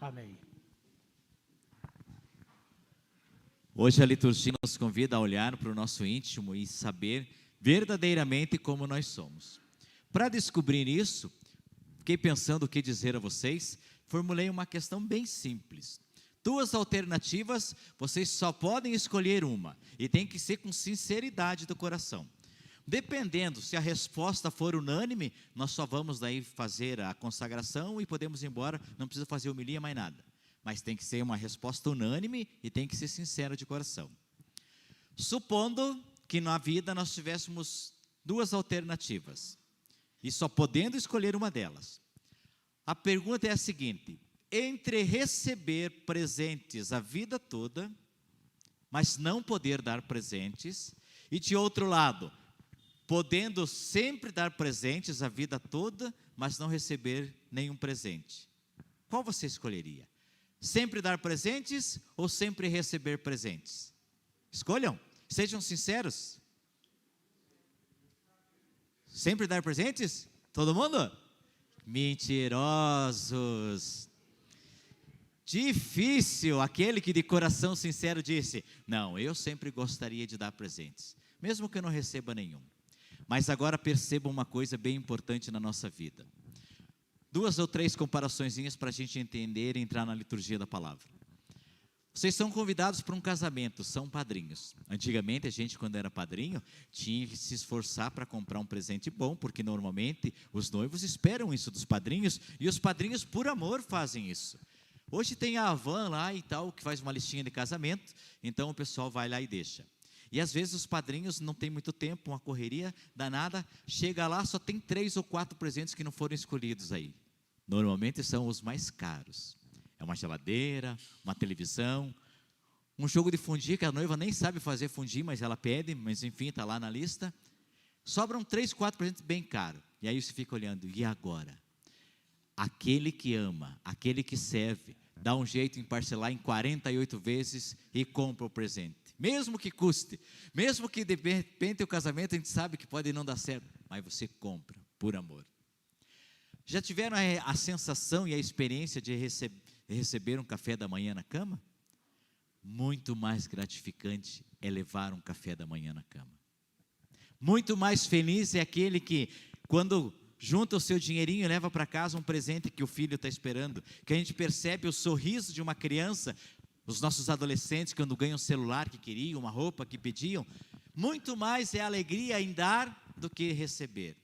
Amém. Hoje a liturgia nos convida a olhar para o nosso íntimo e saber verdadeiramente como nós somos. Para descobrir isso, fiquei pensando o que dizer a vocês, formulei uma questão bem simples. 2 alternativas, vocês só podem escolher uma, e tem que ser com sinceridade do coração. Dependendo, se a resposta for unânime, nós só vamos daí fazer a consagração e podemos ir embora, não precisa fazer homilia mais nada. Mas tem que ser uma resposta unânime e tem que ser sincera de coração. Supondo que na vida nós tivéssemos 2 alternativas, e só podendo escolher uma delas. A pergunta é a seguinte: entre receber presentes a vida toda, mas não poder dar presentes, e de outro lado, podendo sempre dar presentes a vida toda, mas não receber nenhum presente, qual você escolheria? Sempre dar presentes ou sempre receber presentes? Escolham, sejam sinceros. Sempre dar presentes? Todo mundo? Mentirosos. Difícil aquele que de coração sincero disse: não, eu sempre gostaria de dar presentes, mesmo que eu não receba nenhum. Mas agora perceba uma coisa bem importante na nossa vida. 2 ou 3 comparaçõezinhas para a gente entender e entrar na liturgia da palavra. Vocês são convidados para um casamento, são padrinhos. Antigamente a gente, quando era padrinho, tinha que se esforçar para comprar um presente bom, porque normalmente os noivos esperam isso dos padrinhos, e os padrinhos por amor fazem isso. Hoje tem a Avan lá e tal, que faz uma listinha de casamento, então o pessoal vai lá e deixa. E às vezes os padrinhos não têm muito tempo, uma correria danada, chega lá, só tem 3 ou 4 presentes que não foram escolhidos aí. Normalmente são os mais caros. É uma geladeira, uma televisão, um jogo de fundir, que a noiva nem sabe fazer fundir, mas ela pede, mas enfim, está lá na lista. Sobram 3, 4 presentes bem caros. E aí você fica olhando, e agora? Aquele que ama, aquele que serve, dá um jeito em parcelar em 48 vezes e compra o presente. Mesmo que custe, mesmo que de repente o casamento a gente sabe que pode não dar certo, mas você compra por amor. Já tiveram a sensação e a experiência de receber um café da manhã na cama? Muito mais gratificante é levar um café da manhã na cama. Muito mais feliz é aquele que, quando junta o seu dinheirinho e leva para casa um presente que o filho está esperando, que a gente percebe o sorriso de uma criança, os nossos adolescentes quando ganham um celular que queriam, uma roupa que pediam. Muito mais é alegria em dar do que receber.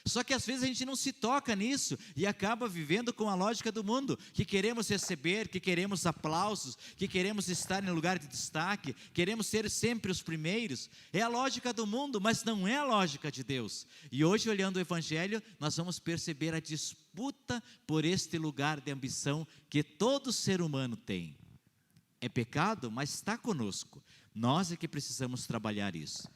Só que às vezes a gente não se toca nisso e acaba vivendo com a lógica do mundo, que queremos receber, que queremos aplausos, que queremos estar em lugar de destaque, queremos ser sempre os primeiros. É a lógica do mundo, mas não é a lógica de Deus. E hoje, olhando o Evangelho, nós vamos perceber a disputa por este lugar de ambição que todo ser humano tem. É pecado, mas está conosco. Nós é que precisamos trabalhar isso.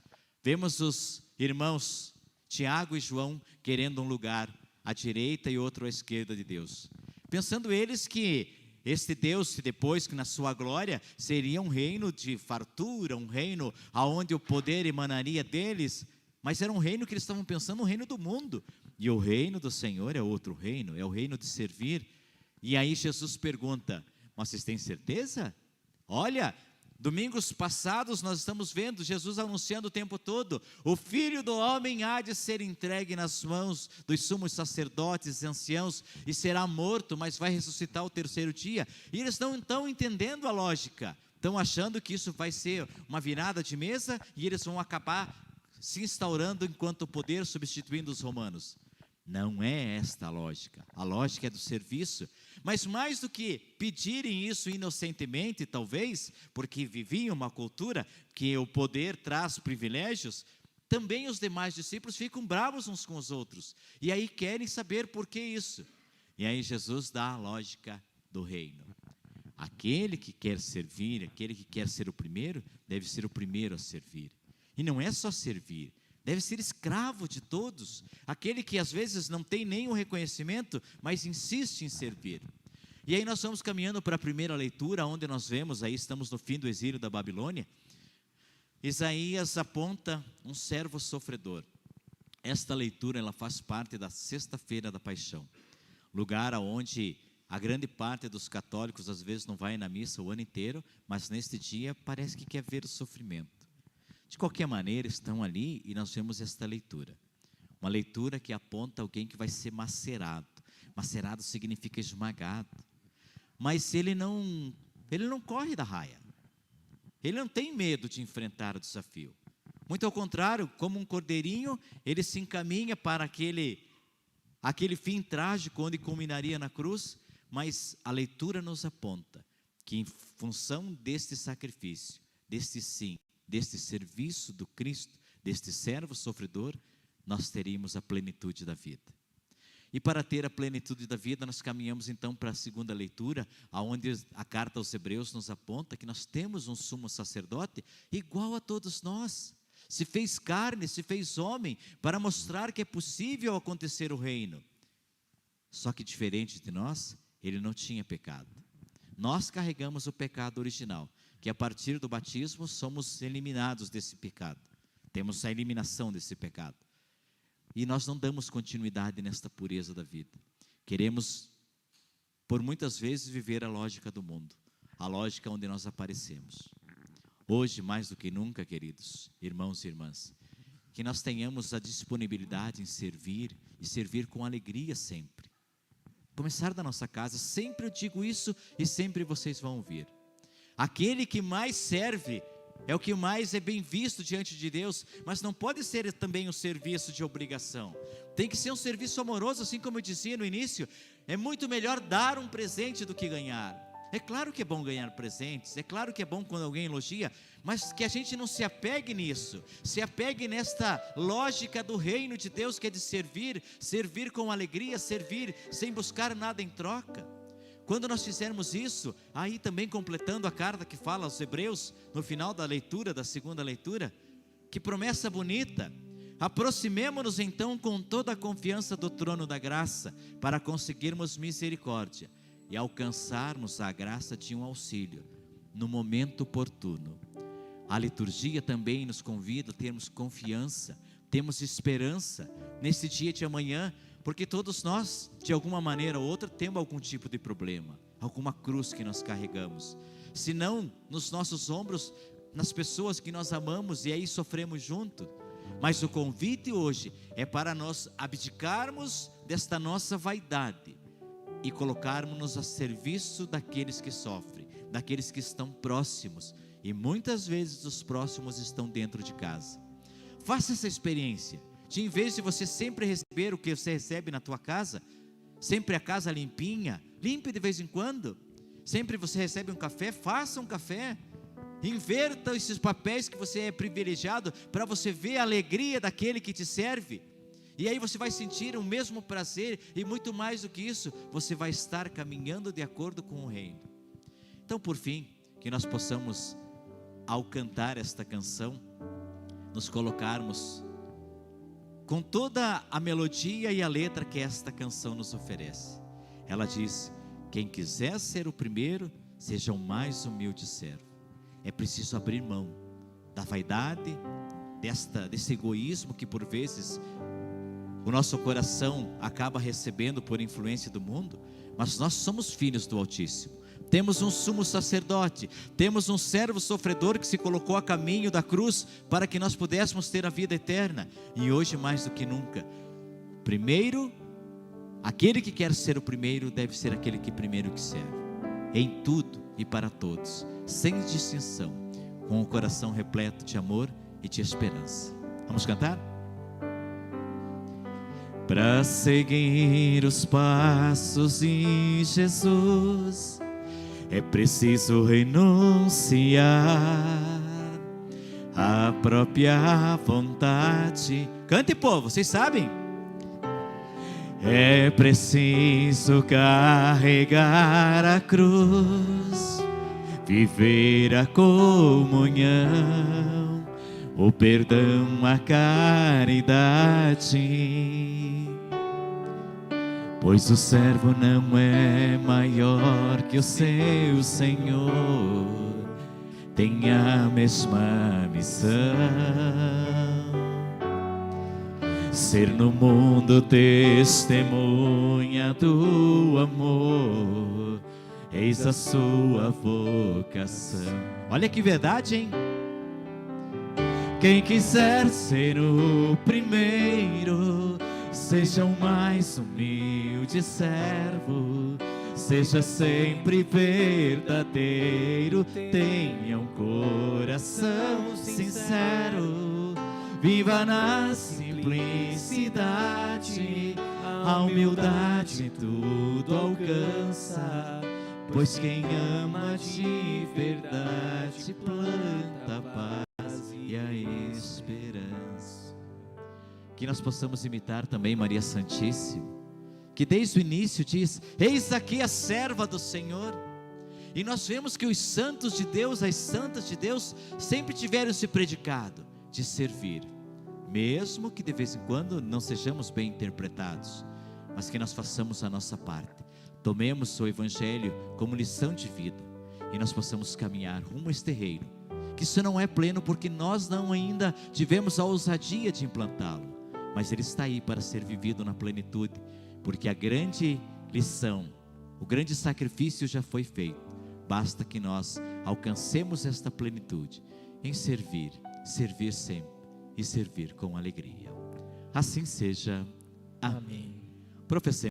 Vemos os irmãos Tiago e João querendo um lugar à direita e outro à esquerda de Deus. Pensando eles que este Deus, depois que na sua glória, seria um reino de fartura, um reino onde o poder emanaria deles, mas era um reino que eles estavam pensando, um reino do mundo. E o reino do Senhor é outro reino, é o reino de servir. E aí Jesus pergunta: mas vocês têm certeza? Olha, domingos passados nós estamos vendo Jesus anunciando o tempo todo: o Filho do Homem há de ser entregue nas mãos dos sumos sacerdotes e anciãos e será morto, mas vai ressuscitar ao 3º dia. E eles não estão entendendo a lógica, estão achando que isso vai ser uma virada de mesa e eles vão acabar se instaurando enquanto poder, substituindo os romanos. Não é esta a lógica é do serviço. Mas mais do que pedirem isso inocentemente, talvez, porque viviam uma cultura que o poder traz privilégios, também os demais discípulos ficam bravos uns com os outros, e aí querem saber por que isso. E aí Jesus dá a lógica do reino. Aquele que quer servir, aquele que quer ser o primeiro, deve ser o primeiro a servir. E não é só servir, deve ser escravo de todos, aquele que às vezes não tem nenhum reconhecimento, mas insiste em servir. E aí nós vamos caminhando para a primeira leitura, onde nós vemos, aí estamos no fim do exílio da Babilônia. Isaías aponta um servo sofredor. Esta leitura ela faz parte da sexta-feira da paixão, lugar onde A grande parte dos católicos às vezes não vai na missa o ano inteiro, mas neste dia parece que quer ver o sofrimento. De qualquer maneira, estão ali e nós vemos esta leitura. Uma leitura que aponta alguém que vai ser macerado. Macerado significa esmagado. Mas ele não corre da raia. Ele não tem medo de enfrentar o desafio. Muito ao contrário, como um cordeirinho, ele se encaminha para aquele fim trágico onde culminaria na cruz. Mas a leitura nos aponta que em função deste sacrifício, deste sim, deste serviço do Cristo, deste servo sofredor, nós teríamos a plenitude da vida. E para ter a plenitude da vida, nós caminhamos então para a segunda leitura, aonde a carta aos Hebreus nos aponta que nós temos um sumo sacerdote igual a todos nós. Se fez carne, se fez homem, para mostrar que é possível acontecer o reino. Só que diferente de nós, ele não tinha pecado. Nós carregamos o pecado original, que a partir do batismo somos eliminados desse pecado. Temos a eliminação desse pecado. E nós não damos continuidade nesta pureza da vida. Queremos, por muitas vezes, viver a lógica do mundo, a lógica onde nós aparecemos. Hoje, mais do que nunca, queridos irmãos e irmãs, que nós tenhamos a disponibilidade em servir e servir com alegria sempre. Começar da nossa casa, sempre eu digo isso e sempre vocês vão ouvir. Aquele que mais serve é o que mais é bem visto diante de Deus, mas não pode ser também um serviço de obrigação. Tem que ser um serviço amoroso, assim como eu dizia no início. É muito melhor dar um presente do que ganhar. É claro que é bom ganhar presentes, é claro que é bom quando alguém elogia, mas que a gente não se apegue nisso, se apegue nesta lógica do reino de Deus, que é de servir, servir com alegria, servir sem buscar nada em troca. Quando nós fizermos isso, aí também completando a carta que fala aos Hebreus, no final da leitura, da segunda leitura, que promessa bonita: aproximemo-nos então com toda a confiança do trono da graça, para conseguirmos misericórdia e alcançarmos a graça de um auxílio no momento oportuno. A liturgia também nos convida a termos confiança, temos esperança nesse dia de amanhã, porque todos nós, de alguma maneira ou outra, temos algum tipo de problema, alguma cruz que nós carregamos, se não nos nossos ombros, nas pessoas que nós amamos, e aí sofremos junto. Mas o convite hoje é para nós abdicarmos desta nossa vaidade e colocarmos-nos a serviço daqueles que sofrem, daqueles que estão próximos, e muitas vezes os próximos estão dentro de casa. Faça essa experiência, de em vez de você sempre receber o que você recebe na tua casa, sempre a casa limpinha, limpe de vez em quando. Sempre você recebe um café, faça um café. Inverta esses papéis que você é privilegiado, para você ver a alegria daquele que te serve. E aí você vai sentir o mesmo prazer, e muito mais do que isso, você vai estar caminhando de acordo com o reino. Então, por fim, que nós possamos, ao cantar esta canção, nos colocarmos com toda a melodia e a letra que esta canção nos oferece. Ela diz: quem quiser ser o primeiro, seja o mais humilde servo. É preciso abrir mão da vaidade, desse egoísmo que por vezes o nosso coração acaba recebendo por influência do mundo, mas nós somos filhos do Altíssimo. Temos um sumo sacerdote, temos um servo sofredor que se colocou a caminho da cruz para que nós pudéssemos ter a vida eterna. E hoje mais do que nunca, primeiro, aquele que quer ser o primeiro deve ser aquele que primeiro que serve, em tudo e para todos, sem distinção, com o coração repleto de amor e de esperança. Vamos cantar? Para seguir os passos de Jesus, é preciso renunciar à própria vontade. Cante, povo, vocês sabem? É preciso carregar a cruz, viver a comunhão, o perdão, a caridade. Pois o servo não é maior que o seu Senhor, tem a mesma missão. ser no mundo testemunha do amor, eis a sua vocação. Olha que verdade, hein? Quem quiser ser o primeiro, seja o mais humilde servo, seja sempre verdadeiro, tenha um coração sincero, viva na simplicidade, a humildade em tudo alcança, pois quem ama de verdade planta a paz e a esperança. Que nós possamos imitar também Maria Santíssima, que desde o início diz: eis aqui a serva do Senhor. E nós vemos que os santos de Deus, as santas de Deus, sempre tiveram esse predicado de servir, mesmo que de vez em quando não sejamos bem interpretados, mas que nós façamos a nossa parte, tomemos o Evangelho como lição de vida, e nós possamos caminhar rumo a este reino, que isso não é pleno porque nós não ainda tivemos a ousadia de implantá-lo, mas ele está aí para ser vivido na plenitude, porque a grande lição, o grande sacrifício já foi feito. Basta que nós alcancemos esta plenitude em servir, servir sempre e servir com alegria. Assim seja. Amém. Professor.